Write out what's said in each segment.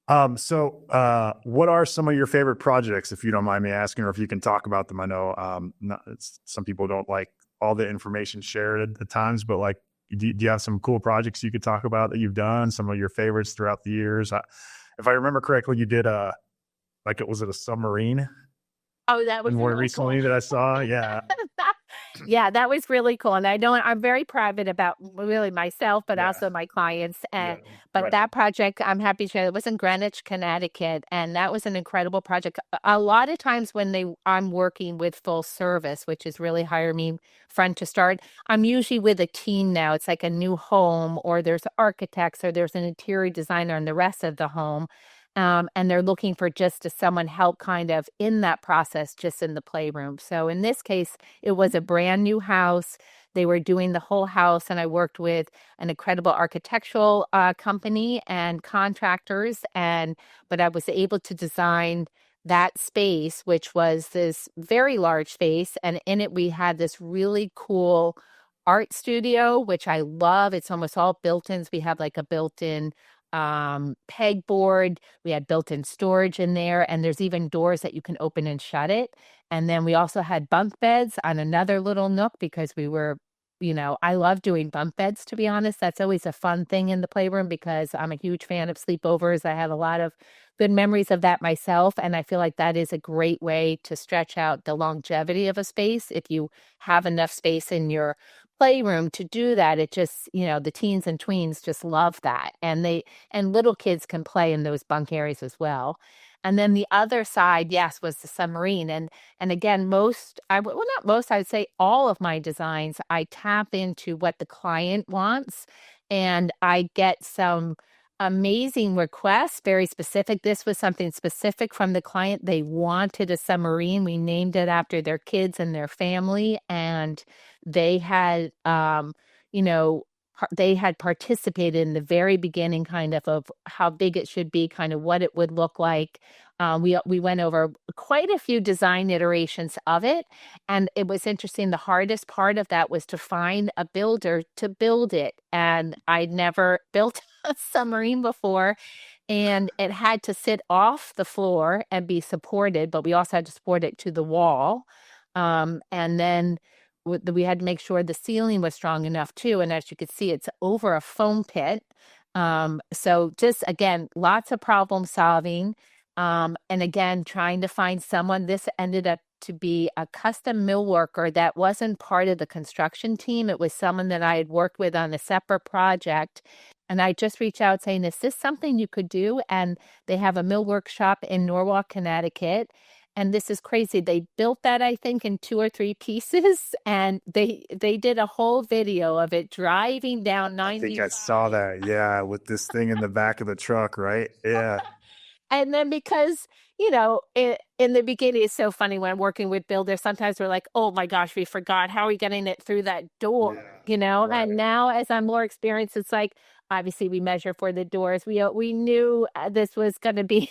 What are some of your favorite projects, if you don't mind me asking, or if you can talk about them? I know some people don't like all the information shared at times, but like, do you have some cool projects you could talk about that you've done? Some of your favorites throughout the years? If I remember correctly, you did like it was it a submarine Oh, that was more really cool. recently that I saw? Yeah, Yeah, that was really cool. And I'm very private about really myself, but yeah, also my clients. yeah. And but that project, I'm happy to share, it was in Greenwich, Connecticut, and that was an incredible project. A lot of times when I'm working with full service, which is really hire me front to start, I'm usually with a team now. It's like a new home, or there's architects, or there's an interior designer in the rest of the home. And they're looking for just to someone help kind of in that process, just in the playroom. So in this case, it was a brand new house. They were doing the whole house, and I worked with an incredible architectural company and contractors. But I was able to design that space, which was this very large space, and in it we had this really cool art studio, which I love. It's almost all built-ins. We have like a built-in pegboard. We had built-in storage in there, and there's even doors that you can open and shut it. And then we also had bunk beds on another little nook because I love doing bunk beds, to be honest. That's always a fun thing in the playroom because I'm a huge fan of sleepovers. I have a lot of good memories of that myself. And I feel like that is a great way to stretch out the longevity of a space. If you have enough space in your playroom to do that, it just, the teens and tweens just love that. And little kids can play in those bunk areas as well. And then the other side, yes, was the submarine. And again, not most, I would say all of my designs, I tap into what the client wants, and I get some amazing requests, very specific. This was something specific from the client. They wanted a submarine. We named it after their kids and their family, and they had, you know, they had participated in the very beginning kind of how big it should be, kind of what it would look like. We went over quite a few design iterations of it, and it was interesting. The hardest part of that was to find a builder to build it, and I'd never built a submarine before, and it had to sit off the floor and be supported, but we also had to support it to the wall. And then we had to make sure the ceiling was strong enough too. And as you could see, it's over a foam pit. So just again, lots of problem solving. And again, trying to find someone. This ended up to be a custom mill worker that wasn't part of the construction team. It was someone that I had worked with on a separate project. And I just reached out saying, is this something you could do? And they have a mill workshop in Norwalk, Connecticut. And this is crazy. They built that, I think, in two or three pieces, and they did a whole video of it driving down I think I saw 95. that. Yeah, with this thing in the back of the truck, right? Yeah, And then because, in the beginning, it's so funny when I'm working with builders, sometimes we're like, oh my gosh, we forgot. How are we getting it through that door? yeah, And right. now as I'm more experienced, it's like, obviously we measure for the doors. We knew this was going to be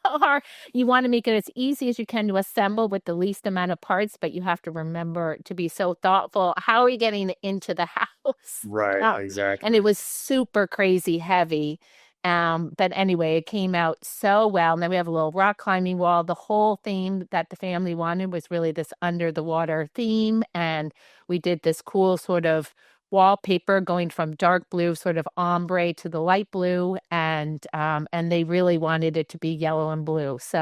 hard. You want to make it as easy as you can to assemble with the least amount of parts, but you have to remember to be so thoughtful. How are we getting it into the house? Right, And exactly. it was super crazy heavy. But anyway, it came out so well. And then we have a little rock climbing wall. The whole theme that the family wanted was really this under the water theme. And we did this cool sort of wallpaper going from dark blue, sort of ombre, to the light blue. And they really wanted it to be yellow and blue. So